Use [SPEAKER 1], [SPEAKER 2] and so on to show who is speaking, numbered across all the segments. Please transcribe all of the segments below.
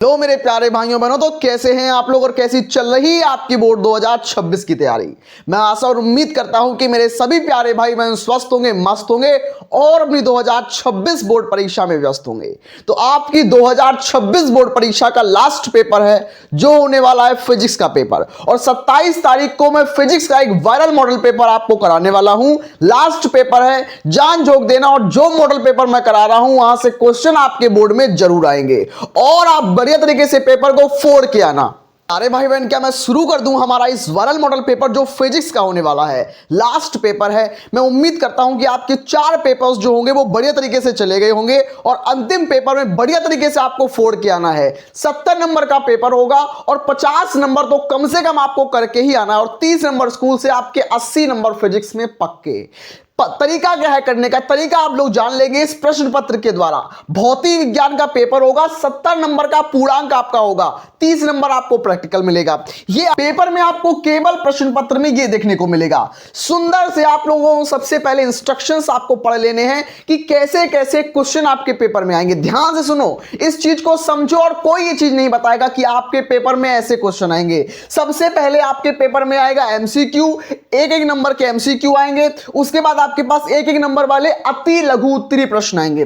[SPEAKER 1] लो मेरे प्यारे भाइयों बहनों, तो कैसे हैं आप लोग और कैसी चल रही है आपकी बोर्ड 2026 की तैयारी। मैं आशा और उम्मीद करता हूं कि मेरे सभी प्यारे भाई बहन स्वस्थ होंगे, मस्त होंगे और अपनी 2026 बोर्ड परीक्षा में व्यस्त होंगे। तो आपकी 2026 बोर्ड परीक्षा का लास्ट पेपर है जो होने वाला है फिजिक्स का पेपर, और 27 तारीख को मैं फिजिक्स का एक वायरल मॉडल पेपर आपको कराने वाला हूं। लास्ट पेपर है, जान झोंक देना, और जो मॉडल पेपर मैं करा रहा हूं वहां से क्वेश्चन आपके बोर्ड में जरूर आएंगे और आप बढ़िया तरीके से पेपर को फोड़ के आना। अरे भाई बहन, क्या मैं शुरू कर दूं हमारा इस वायरल मॉडल पेपर जो फिजिक्स का होने वाला है। लास्ट पेपर है, मैं उम्मीद करता हूं कि आपके 4 पेपर्स जो होंगे वो बढ़िया तरीके से चले गए होंगे और अंतिम पेपर में बढ़िया तरीके से आपको फोड़ के आना है। 70 नंबर का पेपर होगा और 50 नंबर तो कम से कम आपको करके ही आना है, और 30 नंबर स्कूल से आपके 80 नंबर फिजिक्स में पक्के। तरीका क्या है करने का, तरीका आप लोग जान लेंगे इस प्रश्न पत्र के द्वारा। भौतिक विज्ञान का पेपर होगा, 70 नंबर का पूर्णांक आपका होगा, 30 नंबर आपको प्रैक्टिकल मिलेगा। ये पेपर में आपको केवल प्रश्न पत्र में ये देखने को मिलेगा। सुंदर से आप लोगों को सबसे पहले इंस्ट्रक्शंस आपको पढ़ लेने हैं कि कैसे कैसे क्वेश्चन आपके पेपर में आएंगे। ध्यान से सुनो, इस चीज को समझो, और कोई ये चीज नहीं बताएगा कि आपके पेपर में ऐसे क्वेश्चन आएंगे। सबसे पहले आपके पेपर में आएगा एमसीक्यू, एक नंबर के एमसीक्यू आएंगे। उसके बाद आपके पास एक नंबर वाले अति लघु उत्तरीय प्रश्न आएंगे।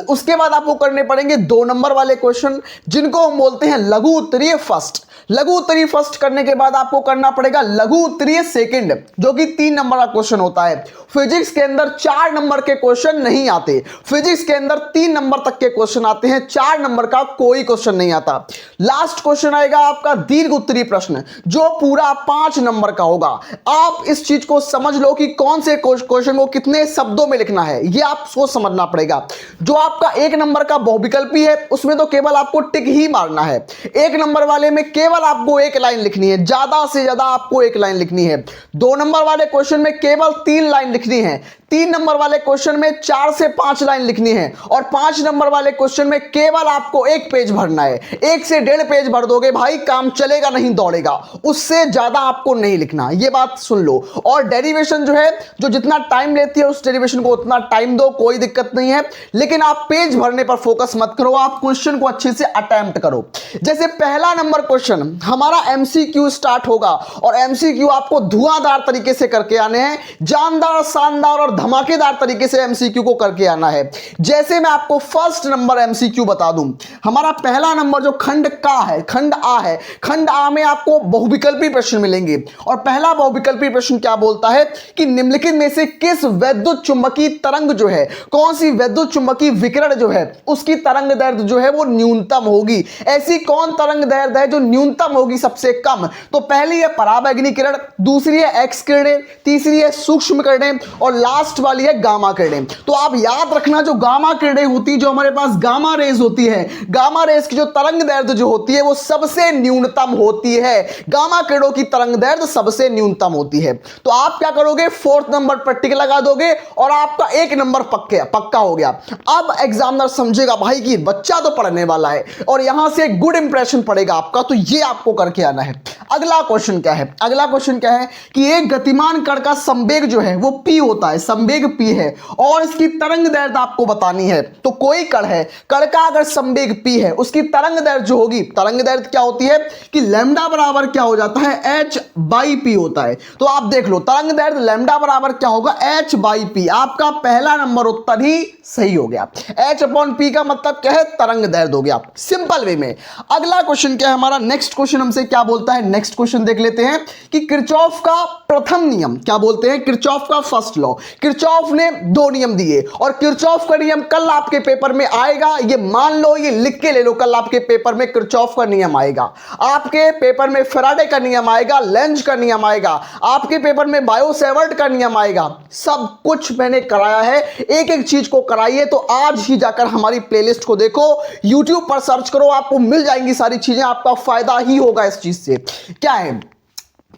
[SPEAKER 1] उसके बाद आपको करने पड़ेंगे 2 नंबर वाले क्वेश्चन जिनको हम बोलते हैं लघु उत्तरीय फर्स्ट। लघु उत्तरीय फर्स्ट करने के बाद आपको करना पड़ेगा लघु उत्तरीय सेकंड, जो कि 3 नंबर का क्वेश्चन होता है। फिजिक्स के अंदर 4 नंबर के क्वेश्चन नहीं आते, फिजिक्स के अंदर 3 नंबर तक के क्वेश्चन आते हैं, 4 नंबर का कोई क्वेश्चन नहीं आता। लास्ट क्वेश्चन आएगा आपका दीर्घ उत्तरीय प्रश्न, जो पूरा 5 नंबर का होगा। आप इस चीज को समझ लो कि कौन से क्वेश्चन को कितने शब्दों में लिखना है, यह आपको समझना पड़ेगा। जो आपका 1 नंबर का बहुविकल्पी है उसमें तो केवल आपको टिक ही मारना है। 1 नंबर वाले में केवल आपको 1 लाइन लिखनी है, ज्यादा से ज्यादा आपको 1 लाइन लिखनी है। 2 नंबर वाले क्वेश्चन में केवल 3 लाइन लिखनी है। 3 नंबर वाले क्वेश्चन में 4 से 5 लाइन लिखनी है, और 5 नंबर वाले क्वेश्चन में केवल आपको 1 पेज भरना है। 1 से 1.5 पेज भर दोगे भाई, काम चलेगा नहीं दौड़ेगा, उससे ज्यादा आपको नहीं लिखना, ये बात सुन लो। और डेरिवेशन जो है, जो जितना टाइम लेती है उस डेरिवेशन को उतना टाइम दो, कोई दिक्कत नहीं है, लेकिन आप पेज भरने पर फोकस मत करो, आप क्वेश्चन को अच्छे से अटेम्प्ट करो। जैसे पहला नंबर क्वेश्चन हमारा एमसीक्यू स्टार्ट होगा, और एमसीक्यू आपको धुआंधार तरीके से करके आने हैं, जानदार, शानदार और धमाकेदार तरीके से एमसीक्यू को करके आना है। जैसे मैं आपको फर्स्ट नंबर एमसीक्यू बता दूं, हमारा पहला नंबर जो खंड का है, खंड आ है, खंड आ में आपको बहुविकल्पी प्रश्न मिलेंगे। और पहला बहुविकल्पी प्रश्न क्या बोलता है कि निम्नलिखित में से किस वैद्युत चुंबकीय तरंग जो है, कौन सी वैद्युत चुंबकीय विकिरण जो है उसकी तरंग दैर्ध्य जो है वो न्यूनतम होगी। ऐसी कौन तरंग दैर्ध्य है जो न्यूनतम होगी, सबसे कम? तो पहली है पराबैंगनी किरण, दूसरी है एक्स किरणें, तीसरी है सूक्ष्म किरणें, और लास्ट वाली है गामा किरणें। तो आप याद रखना, जो गामा किरणें होती, जो हमारे पास गामा रेज होती है, गामा रेज की जो तरंग दैर्ध्य जो होती है वो सबसे न्यूनतम होती है। गामा किरणों की तरंग दैर्ध्य सबसे न्यूनतम होती है। तो आप क्या करोगे, 4th नंबर पर टिक लगा दोगे और आपका 1 नंबर पक्का हो गया। अब एग्जामिनर समझेगा भाई कि बच्चा तो पढ़ने वाला है और यहां से गुड इंप्रेशन पड़ेगा आपका, तो ये आपको करके आना है। अगला क्वेश्चन क्या है, अगला क्वेश्चन क्या है कि एक गतिमान कण का संवेग जो है वो p होता है, संवेग p है, और इसकी तरंग दैर्ध्य आपको बतानी है। तो कोई कण है, कण का अगर संवेग p है, उसकी तरंग दैर्ध्य जो होगी, तरंग दैर्ध्य क्या होती है कि लैम्डा बराबर क्या हो जाता है, h बाई p होता है। तो आप देख लो, तरंग दैर्ध्य लैम्डा बराबर क्या होगा, h बाई p। आपका पहला नंबर उत्तर ही सही हो गया। h अपॉन p का मतलब क्या है, तरंग दैर्ध्य हो गया, सिंपल वे में। अगला क्वेश्चन क्या है हमारा, नेक्स्ट क्वेश्चन हमसे क्या बोलता है, नेक्स्ट क्वेश्चन देख लेते हैं कि किरचॉफ का प्रथम नियम क्या बोलते हैं, किरचॉफ का फर्स्ट लॉ। किरचॉफ ने 2 नियम दिए, और किरचॉफ का नियम कल आपके पेपर में आएगा, ये मान लो, ये लिख के ले लो, कल आपके पेपर में किरचॉफ का नियम आएगा, आपके पेपर में फैराडे का नियम आएगा, लेंज का नियम आएगा, आपके पेपर में बायो-सेवर्ट का नियम आएगा। सब कुछ मैंने कराया है, एक एक चीज को कराइए। तो आज ही जाकर हमारी प्लेलिस्ट को देखो, YouTube पर सर्च करो, आपको मिल जाएंगी सारी चीजें, आपका फायदा ही होगा इस चीज से। क्या है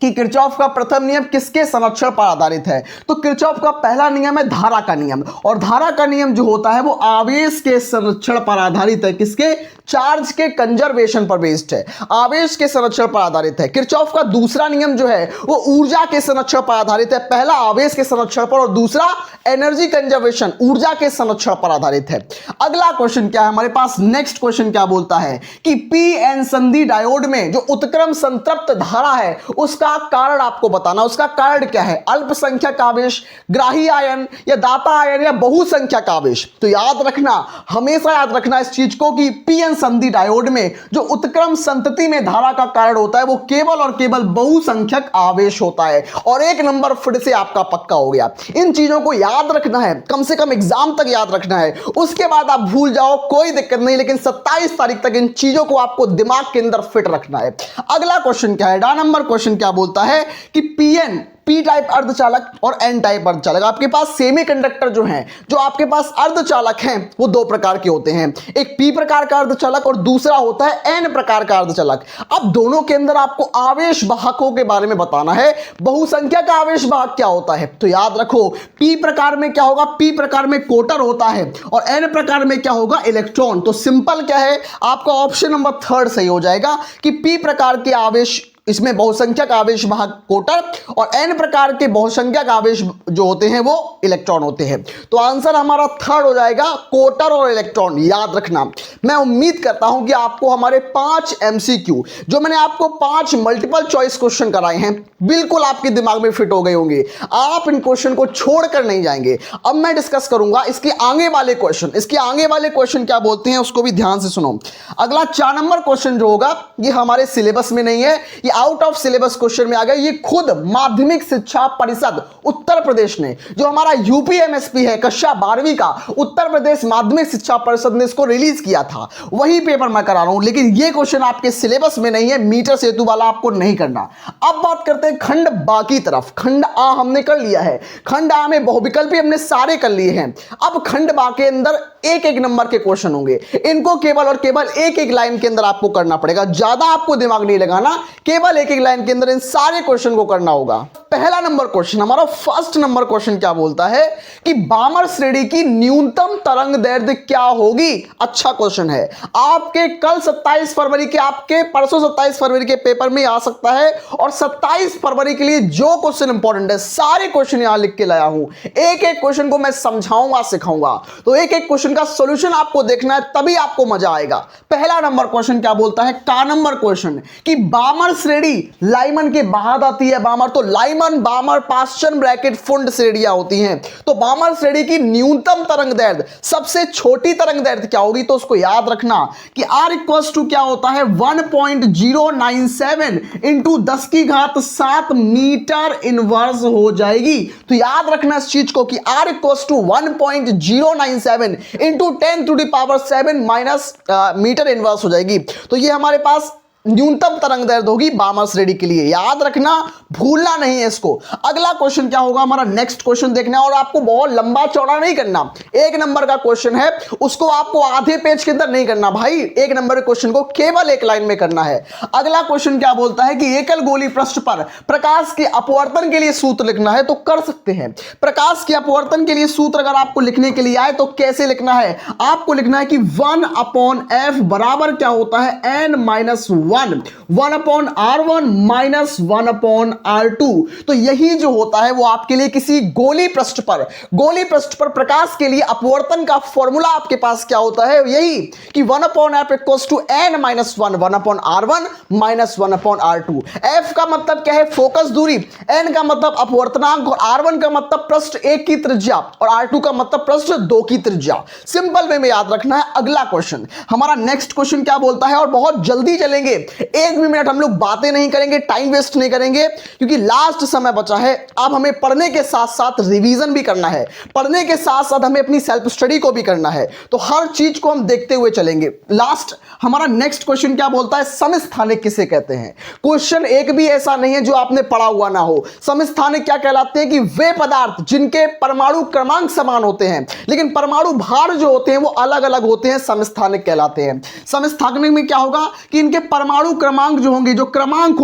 [SPEAKER 1] कि किरचॉफ का प्रथम नियम किसके संरक्षण पर आधारित है, तो किरचॉफ का पहला नियम है धारा का नियम, और धारा का नियम जो होता है वो आवेश के संरक्षण पर आधारित है। किसके, चार्ज के कंजर्वेशन पर बेस्ड है, आवेश के संरक्षण पर आधारित है। किरचॉफ का दूसरा नियम जो है वो ऊर्जा के संरक्षण पर आधारित है, पहला आवेश के संरक्षण पर और दूसरा एनर्जी कंजर्वेशन, ऊर्जा के संरक्षण पर आधारित है। अगला क्वेश्चन क्या है हमारे पास, नेक्स्ट क्वेश्चन क्या बोलता है कि पी एन संधि डायोड में जो उत्क्रम संतृप्त धारा है उसका कारण आपको बताना। उसका कारण क्या है, अल्पसंख्यक आवेश, ग्राही आयन या दाता आयन या बहुसंख्यक आवेश। तो याद रखना, हमेशा याद रखना इस चीज को कि पी एन संधि डायोड में जो उत्क्रम संतति में धारा का कारण होता है वो केवल और केवल बहुसंख्यक आवेश होता है। और एक नंबर फिर से आपका पक्का हो गया। इन चीजों को याद रखना है, कम से कम एग्जाम तक याद रखना है, उसके बाद आप भूल जाओ कोई दिक्कत नहीं, लेकिन 27 तारीख तक इन चीजों को आपको दिमाग के अंदर फिट रखना है। अगला क्वेश्चन क्या है, डा नंबर क्वेश्चन क्या बोलता है कि पीएन, पी टाइप अर्धचालक और एन टाइप अर्धचालक, आपके पास सेमीकंडक्टर जो हैं, जो आपके पास अर्धचालक हैं वो दो प्रकार के होते हैं। एक पी प्रकार का अर्धचालक और दूसरा होता है एन प्रकार का अर्धचालक। अब दोनों के अंदर आपको आवेश वाहकों के बारे में बताना है। बहुसंख्यक आवेश वाहक क्या होता है, तो याद रखो पी प्रकार में क्या होगा, पी प्रकार में कोटर होता है और एन प्रकार में क्या होगा, इलेक्ट्रॉन। तो सिंपल क्या है, आपका ऑप्शन नंबर 3 सही हो जाएगा कि पी प्रकार के आवेश, इसमें बहुसंख्यक आवेश वाहक कोटर और एन प्रकार के बहुसंख्यक आवेश जो होते हैं वो इलेक्ट्रॉन होते हैं। तो आंसर हमारा 3 हो जाएगा, कोटर और इलेक्ट्रॉन। याद रखना, मैं उम्मीद करता हूं कि आपको हमारे 5 एमसीक्यू, जो मैंने आपको 5 मल्टीपल चॉइस क्वेश्चन कराए हैं, बिल्कुल आपके दिमाग में फिट हो गए होंगे। आप इन क्वेश्चन को छोड़कर नहीं जाएंगे। अब मैं डिस्कस करूंगा इसके आगे वाले क्वेश्चन। इसके आगे वाले क्वेश्चन क्या बोलते हैं उसको भी ध्यान से सुनो। अगला 4 नंबर क्वेश्चन जो होगा ये हमारे सिलेबस में नहीं है, ये आउट ऑफ सिलेबस क्वेश्चन में आ गया। ये खुद माध्यमिक शिक्षा परिषद उत्तर प्रदेश ने, जो हमारा यूपीएमएसपी है कक्षा 12वीं का, उत्तर प्रदेश माध्यमिक शिक्षा परिषद ने इसको रिलीज किया था, वही पेपर मैं करा रहा हूं। लेकिन ये क्वेश्चन आपके सिलेबस में नहीं है, मीटर सेतु वाला आपको नहीं करना। अब बात करते हैं खंड बा की तरफ। खंड आ हमने कर लिया है, खंड आ में बहुविकल्पी हमने सारे कर लिए हैं। अब खंड बा के अंदर एक एक नंबर के क्वेश्चन होंगे, इनको केवल और केवल एक एक लाइन के अंदर आपको करना पड़ेगा। ज्यादा आपको दिमाग नहीं लगाना, केवल एक एक लाइन के अंदर इन सारे क्वेश्चन को करना होगा। पहला नंबर क्वेश्चन, हमारा फर्स्ट नंबर क्वेश्चन क्या बोलता है कि बामर श्रेणी की न्यूनतम तरंग दैर्ध्य क्या होगी। अच्छा क्वेश्चन है, आपके कल 27 फरवरी के, आपके परसों 27 फरवरी के पेपर में आ सकता है। और 27 फरवरी के लिए जो क्वेश्चन इंपॉर्टेंट है सारे क्वेश्चन यहां लिख के लाया हूं। एक एक क्वेश्चन को मैं समझाऊंगा, सिखाऊंगा। तो एक एक क्वेश्चन का सॉल्यूशन आपको देखना है, तभी आपको मजा आएगा। पहला नंबर क्वेश्चन क्या बोलता है, का नंबर क्वेश्चन, कि बामर श्रेणी लाइमन के बाद आती है। बामर तो लाइमन, बामर, पाश्चन ब्रैकेट फुंड श्रेणियां होती हैं। तो बामर श्रेणी की न्यूनतम तरंग दैर्ध्य, सबसे छोटी तरंग दैर्ध्य क्या होगी, तो उसको याद रखना कि R इक्वल्स टू क्या होता है, 1.097 इंटू 10 की घात 7 मीटर इनवर्स हो जाएगी। तो याद रखना इस चीज को कि R equals to 1.097 into 10 to the power 7 minus metre inverse हो जाएगी। तो ये हमारे पास न्यूनतम तरंग दैर्ध्य होगी बामर श्रेणी के लिए। याद रखना, भूलना नहीं है इसको। अगला क्वेश्चन क्या होगा, हमारा नेक्स्ट क्वेश्चन देखना है, और आपको बहुत लंबा चौड़ा नहीं करना। एक नंबर का क्वेश्चन है, उसको आपको आधे पेज के अंदर नहीं करना भाई, एक नंबर के क्वेश्चन को केवल एक लाइन में करना है। अगला क्वेश्चन क्या बोलता है कि एकल गोली पृष्ठ पर प्रकाश के अपवर्तन के लिए सूत्र लिखना है, तो कर सकते हैं। प्रकाश के अपवर्तन के लिए सूत्र अगर आपको लिखने के लिए आए तो कैसे लिखना है, आपको लिखना है कि 1/f बराबर क्या होता है, n-1 1/r1 माइनस 1/r2। तो यही जो होता है वो आपके लिए किसी गोली पृष्ठ पर प्रकाश के लिए अपवर्तन का फॉर्मूला आपके पास क्या होता है, यही कि 1/f equals to n-1 1/r1 minus 1/r2। f का मतलब क्या है, फोकस दूरी, n का मतलब अपवर्तनांक और r1 का मतलब पृष्ठ 1 की त्रिज्या और r2 का मतलब पृष्ठ 2 की त्रिज्या। सिंपल वे में याद रखना है। अगला क्वेश्चन, हमारा नेक्स्ट क्वेश्चन क्या बोलता है, और बहुत जल्दी चलेंगे, एक भी मिनट हम लोग बातें नहीं करेंगे, टाइम वेस्ट नहीं करेंगे, क्योंकि लास्ट समय बचा है। अब हमें पढ़ने के साथ साथ रिवीजन भी करना है, पढ़ने के साथ साथ हमें अपनी सेल्फ स्टडी को भी करना है। तो हर चीज को हम देखते हुए चलेंगे। लास्ट हमारा नेक्स्ट क्वेश्चन क्या बोलता है, समस्थानिक किसे कहते हैं। क्वेश्चन एक भी ऐसा नहीं है जो आपने पढ़ा हुआ ना हो। समस्थानिक क्या कहलाते हैं कि वे पदार्थ जिनके परमाणु क्रमांक समान होते हैं लेकिन परमाणु भार जो होते हैं वो अलग अलग होते हैं, समस्थानिक कहलाते हैं। समस्थानिक में क्या होगा कि इनके परमाणु परमाणु क्रमांक जो होंगे, जो क्रमांक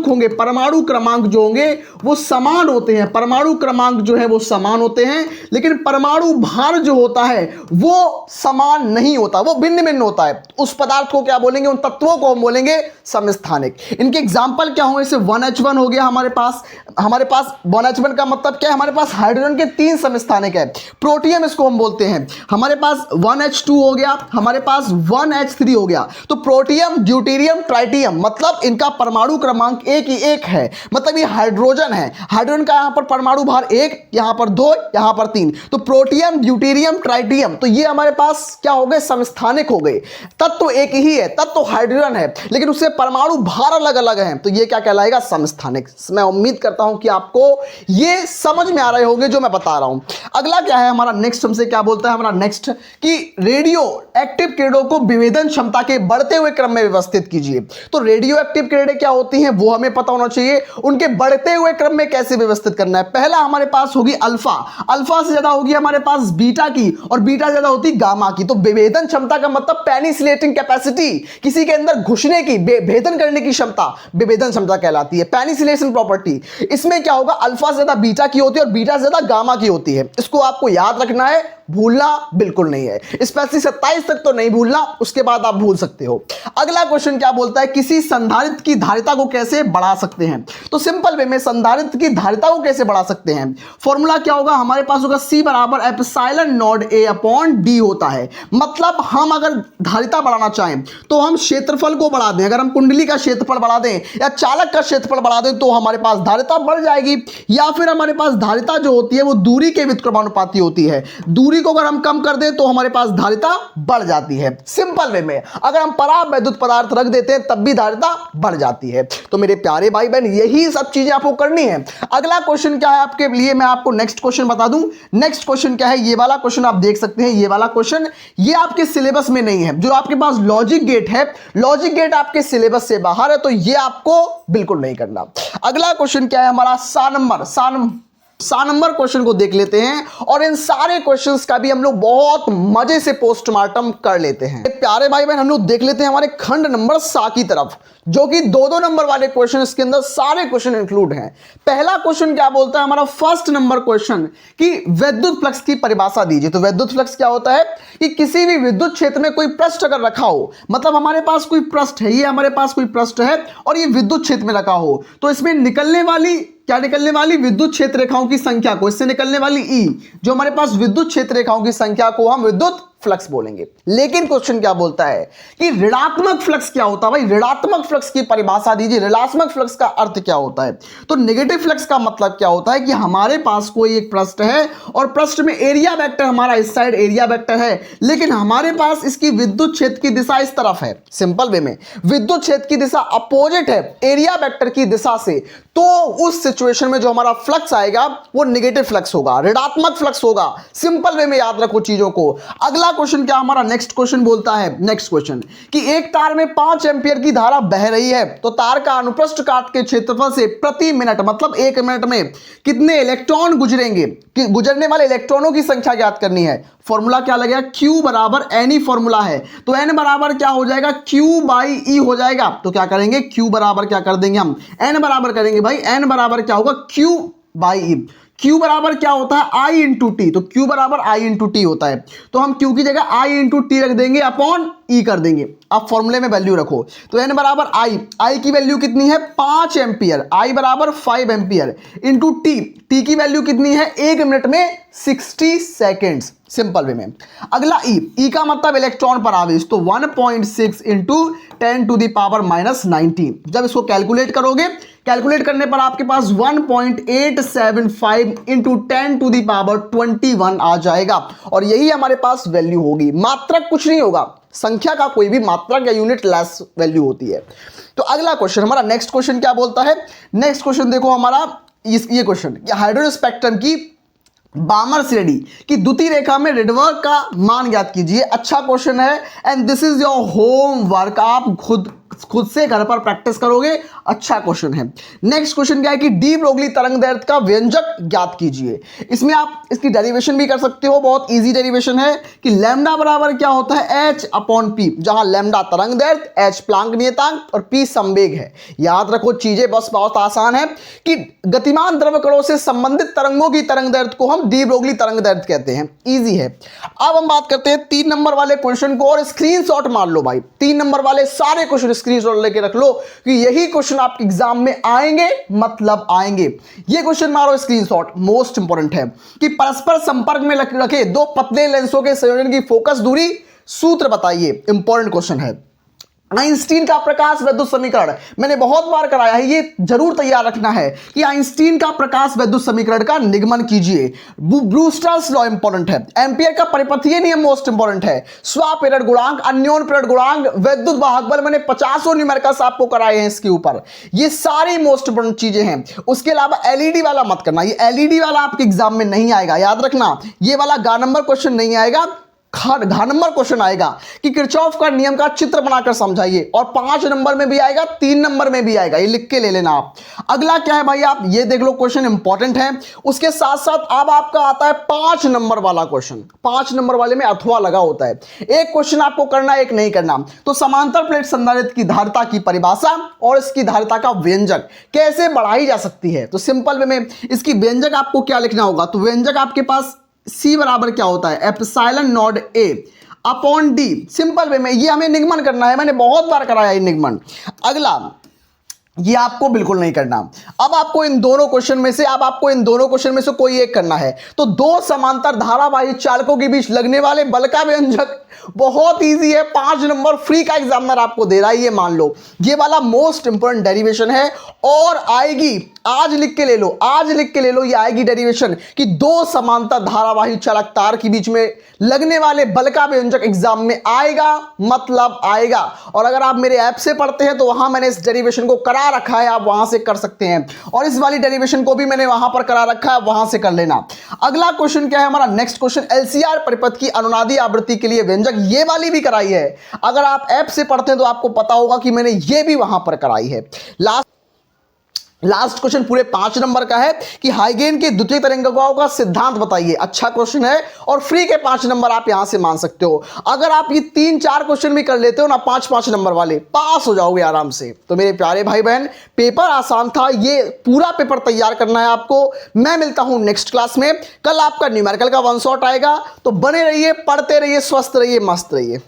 [SPEAKER 1] होंगे, परमाणु क्रमांक जो होंगे वो समान होते हैं, परमाणु क्रमांक जो है वो समान होते हैं, लेकिन परमाणु भार जो होता है वो समान नहीं होता, वो भिन्न भिन्न होता है। उस पदार्थ को क्या बोलेंगे, उन तत्वों को हम बोलेंगे समस्थानिक। इनके एग्जाम्पल क्या होंगे, जैसे 1H1 हो गया हमारे पास 1H1 का मतलब क्या है, हमारे पास हाइड्रोजन के 3 समस्थानिक है, प्रोटियम इसको हम बोलते हैं। हमारे पास 1H2 हो गया, हमारे पास 1H3 हो गया। तो प्रोटियम, ड्यूटेरियम, ट्राइटियम मतलब इनका परमाणु क्रमांक एक है, मतलब ये हाइड्रोजन है। हाइड्रोजन का यहां पर परमाणु भार 1, यहां पर 2, यहां पर 3। तो प्रोटियम, ड्यूटेरियम, ट्राइटियम, तो ये हमारे पास क्या हो गए, समस्थानिक हो गए। तत्व एक ही है, तत्व हाइड्रोजन है, लेकिन उससे परमाणु भार अलग अलग है, तो ये क्या कहलाएगा, समस्थानिक। मैं उम्मीद करता हूं कि आपको ये समझ में आ रहे होंगे जो मैं बता रहा हूं। अगला क्या है हमारा नेक्स्ट, हमसे क्या बोलता है हमारा नेक्स्ट कि रेडियो एक्टिव किरणों को विभेदन क्षमता के बढ़ते हुए क्रम में व्यवस्थित कीजिए। तो रेडियो एक्टिव किरणें क्या होती हैं वो हमें पता होना चाहिए, उनके बढ़ते हुए क्रम में कैसे व्यवस्थित करना है। पहला हमारे पास होगी अल्फा, अल्फा से ज्यादा होगी हमारे पास बीटा की, और बीटा ज्यादा होती गामा की। तो विभेदन क्षमता का मतलब पेनिसिलेटिंग कैपेसिटी, किसी के अंदर घुसने की, भेदन करने की क्षमता विभेदन क्षमता कहलाती है, पेनिसिलेशन प्रॉपर्टी। इसमें क्या होगा, अल्फा से ज्यादा बीटा की होती है और बीटा से ज्यादा गामा की होती है। इसको आपको याद रखना है, भूलना बिल्कुल नहीं है, स्पेशली 27 तक तो नहीं भूलना, उसके बाद आप भूल सकते हो। अगला क्वेश्चन क्या बोलता है, किसी संधारित्र की धारिता को कैसे बढ़ा सकते हैं। तो सिंपल वे में संधारित्र की धारिता को कैसे बढ़ा सकते हैं, फॉर्मूला क्या होगा हमारे पास होगा C बराबर epsilon not A upon D होता है। मतलब हम अगर धारिता बढ़ाना चाहें तो हम क्षेत्रफल को बढ़ा दें, अगर हम कुंडली का क्षेत्रफल बढ़ा दें या चालक का क्षेत्रफल बढ़ा दें तो हमारे पास धारिता बढ़ जाएगी। या फिर हमारे पास धारिता जो होती है वो दूरी के व्युत्क्रमानुपाती होती है, दूरी को अगर हम कम कर दें तो हमारे पास धारिता बढ़ जाती है। सिंपल वे में अगर हम परावैद्युत पदार्थ रख देते हैं तब भी धारिता बढ़ जाती है। तो मेरे प्यारे भाई बहन यही सब चीजें आपको करनी है। अगला क्वेश्चन क्या है आपके लिए, मैं आपको नेक्स्ट क्वेश्चन बता दूं। नेक्स्ट क्वेश्चन क्या है, ये वाला क्वेश्चन आप देख सकते हैं, ये वाला क्वेश्चन ये आपके सिलेबस में नहीं है। जो आपके पास लॉजिक गेट है, लॉजिक गेट आपके सिलेबस से बाहर है, तो ये आपको बिल्कुल नहीं करना। अगला क्वेश्चन क्या है हमारा, सा नंबर क्वेश्चन को देख लेते हैं, और इन सारे क्वेश्चंस का भी हम लोग बहुत मजे से पोस्टमार्टम कर लेते हैं। प्यारे भाई बहन हम लोग देख लेते हैं हमारे खंड नंबर सा की तरफ, जो कि 2-2 नंबर वाले क्वेश्चन, इसके अंदर सारे क्वेश्चन इंक्लूड हैं। पहला क्वेश्चन क्या बोलता है हमारा, फर्स्ट नंबर क्वेश्चन कि विद्युत फ्लक्स की परिभाषा दीजिए। तो विद्युत फ्लक्स क्या होता है कि किसी भी विद्युत क्षेत्र में कोई पृष्ठ अगर रखा हो, मतलब हमारे पास कोई पृष्ठ है, ये हमारे पास कोई पृष्ठ है और ये विद्युत क्षेत्र में रखा हो, तो इसमें निकलने वाली विद्युत क्षेत्र रेखाओं की संख्या को, इससे निकलने वाली ई, जो हमारे पास विद्युत क्षेत्र रेखाओं की संख्या को हम विद्युत फ्लक्स बोलेंगे। लेकिन क्वेश्चन क्या बोलता है कि ऋणात्मक फ्लक्स क्या होता है, भाई ऋणात्मक फ्लक्स की परिभाषा दीजिए। ऋणात्मक फ्लक्स का अर्थ क्या होता है, तो नेगेटिव फ्लक्स का मतलब क्या होता है कि हमारे पास कोई एक पृष्ठ है और पृष्ठ में एरिया वेक्टर हमारा इस साइड एरिया वेक्टर है, लेकिन हमारे पास इसकी विद्युत क्षेत्र की दिशा इस तरफ है। सिंपल वे में विद्युत क्षेत्र की दिशा अपोजिट है एरिया वेक्टर की दिशा से, तो उस सिचुएशन में जो हमारा फ्लक्स आएगा वो नेगेटिव फ्लक्स होगा, ऋणात्मक फ्लक्स होगा। सिंपल वे में याद रखो चीजों को। अगला क्वेश्चन क्या हमारा नेक्स्ट क्वेश्चन बोलता है, नेक्स्ट क्वेश्चन कि एक तार में 5 एम्पियर की धारा बह रही है, तो तार का अनुप्रस्थ काट के क्षेत्रफल से प्रति मिनट मतलब 1 मिनट में कितने इलेक्ट्रॉन गुजरेंगे, कि गुजरने वाले इलेक्ट्रॉनों की संख्या ज्ञात करनी है। फॉर्मूला क्या लगेगा, Q बराबर N ही फॉर्मूला है, तो N बराबर क्या हो जाएगा, Q बाई E हो जाएगा। तो क्या करेंगे, Q बराबर क्या कर देंगे हम, N बराबर करेंगे भाई, N बराबर क्या होगा, Q बाई E। Q बराबर क्या होता है, I इंटू टी, तो Q बराबर I इंटू टी होता है, तो हम Q की जगह I इंटू टी रख देंगे, अपॉन E कर देंगे। अब फॉर्मूले में वैल्यू रखो, तो N बराबर I की वैल्यू कितनी है 5 एम्पियर, I बराबर 5 एम्पियर इंटू टी की वैल्यू कितनी है 1 मिनट में 60 सेकेंड्स। सिंपल वे में अगला E का मतलब इलेक्ट्रॉन पर आवेश, तो 1.6 इंटू 10 टू द पावर -19। जब इसको कैलकुलेट करोगे, कैलकुलेट करने पर आपके पास 1.875 इंटू 10 टू द पावर 21 आ जाएगा, और यही हमारे पास वैल्यू होगी। मात्रक कुछ नहीं होगा, संख्या का कोई भी मात्रक या यूनिट लेस वैल्यू होती है। तो अगला क्वेश्चन हमारा नेक्स्ट क्वेश्चन क्या बोलता है, नेक्स्ट क्वेश्चन देखो हमारा ये क्वेश्चन, हाइड्रोजन स्पेक्ट्रम की बामर श्रेणी की द्वितीय रेखा में रिडवर्क का मान ज्ञात कीजिए। अच्छा क्वेश्चन है, and this is your homework. आप खुद खुद से घर पर प्रैक्टिस करोगे। अच्छा क्वेश्चन है। नेक्स्ट क्वेश्चन क्या है कि डी ब्रोगली तरंग दैर्ध्य का व्यंजक ज्ञात कीजिए। इसमें आप इसकी डेरिवेशन भी कर सकते हो, बहुत इजी डेरिवेशन है कि लैम्डा बराबर क्या होता है एच अपॉन पी, जहां लैम्डा तरंग दैर्ध्य, एच प्लांक नियतांक और पी संवेग है। याद रखो चीजें बस बहुत आसान है कि गतिमान द्रव कणों से संबंधित तरंगों की तरंग दैर्ध्य को हम डी ब्रोगली तरंग दैर्ध्य कहते हैं। इजी है। अब हम बात करते हैं 3 नंबर वाले क्वेश्चन को, और स्क्रीनशॉट मार लो भाई। 3 नंबर वाले सारे क्वेश्चन स्क्रीनशॉट लेके रख लो कि यही क्वेश्चन आपके एग्जाम में आएंगे, मतलब आएंगे। ये क्वेश्चन मारो स्क्रीनशॉट, मोस्ट इंपॉर्टेंट है कि परस्पर संपर्क में रखे दो पतले लेंसों के संयोजन की फोकस दूरी सूत्र बताइए। इंपॉर्टेंट क्वेश्चन है। आइंस्टीन का प्रकाश विद्युत समीकरण मैंने बहुत बार कराया है, ये जरूर तैयार रखना है कि आइंस्टीन का प्रकाश विद्युत समीकरण का निगमन कीजिए। ब्रूस्टर्स लॉ इंपॉर्टेंट है। एम्पियर का परिपथीय नियम मोस्ट इंपॉर्टेंट है। स्वापेरण गुणांक, अन्योन प्रेरण गुणांक, विद्युत वाहक बल, मैंने 50 न्यूमेरिकल्स आपको कराए हैं इसके ऊपर। ये सारी मोस्ट इंपॉर्टेंट चीजें हैं। उसके अलावा एलईडी वाला मत करना, ये एलईडी वाला आपके एग्जाम में नहीं आएगा, याद रखना। ये वाला गा नंबर क्वेश्चन नहीं आएगा, घा नंबर क्वेश्चन आएगा कि किरचॉफ का नियम का चित्र बनाकर समझाइए, और 5 नंबर में भी आएगा, 3 नंबर में भी आएगा, ये लिख के ले लेना आप। अगला क्या है भाई, आप ये देख लो, क्वेश्चन इंपॉर्टेंट है। उसके साथ साथ अब आपका आता है 5 नंबर वाला क्वेश्चन। 5 नंबर वाले में अथवा लगा होता है, एक क्वेश्चन आपको करना, एक नहीं करना। तो समांतर प्लेट संधारित्र की धारिता की परिभाषा और इसकी धारिता का व्यंजक कैसे बढ़ाई जा सकती है। तो सिंपल वे में इसकी व्यंजक आपको क्या लिखना होगा, तो व्यंजक आपके पास C बराबर क्या होता है, epsilon not A upon D. Simple way में ये हमें निगमन करना है, मैंने बहुत बार कराया है निगमन। अगला ये आपको बिल्कुल नहीं करना। अब आपको इन दोनों क्वेश्चन में से कोई एक करना है। तो दो समांतर धारावाही चालकों के बीच लगने वाले बल का व्यंजक बहुत इजी है, 5 नंबर फ्री का एग्जामिनर आपको दे रहा है, ये मान लो। ये वाला मोस्ट इंपोर्टेंट डेरिवेशन है और आएगी, आज लिख के ले लो, आज लिख के ले लो, ये आएगी डेरिवेशन कि दो समांतर धारावाही चालक तार के बीच में लगने वाले बल का व्यंजक एग्जाम में आएगा, मतलब आएगा। और अगर आप मेरे ऐप से पढ़ते हैं तो वहां मैंने इस डेरिवेशन को करा रखा है, आप वहां से कर सकते हैं। और इस वाली डेरिवेशन को भी मैंने वहां पर करा रखा है, वहां से कर लेना। अगला क्वेश्चन क्या है हमारा, नेक्स्ट क्वेश्चन, एलसीआर परिपथ की अनुनादी आवृत्ति के लिए व्यंजक, ये वाली भी कराई है। अगर आप ऐप से पढ़ते हैं तो आपको पता होगा कि मैंने ये भी वहां पर कराई है। लास्ट क्वेश्चन पूरे 5 नंबर का है कि हाइगेन के द्वितीय तरंगों का सिद्धांत बताइए। अच्छा क्वेश्चन है और फ्री के 5 नंबर आप यहां से मान सकते हो। अगर आप ये 3-4 क्वेश्चन भी कर लेते हो ना, 5-5 नंबर वाले, पास हो जाओगे आराम से। तो मेरे प्यारे भाई बहन, पेपर आसान था, ये पूरा पेपर तैयार करना है आपको। मैं मिलता हूं नेक्स्ट क्लास में। कल आपका न्यूमेरिकल का 1 शॉट आएगा, तो बने रहिए, पढ़ते रहिए, स्वस्थ रहिए, मस्त रहिए।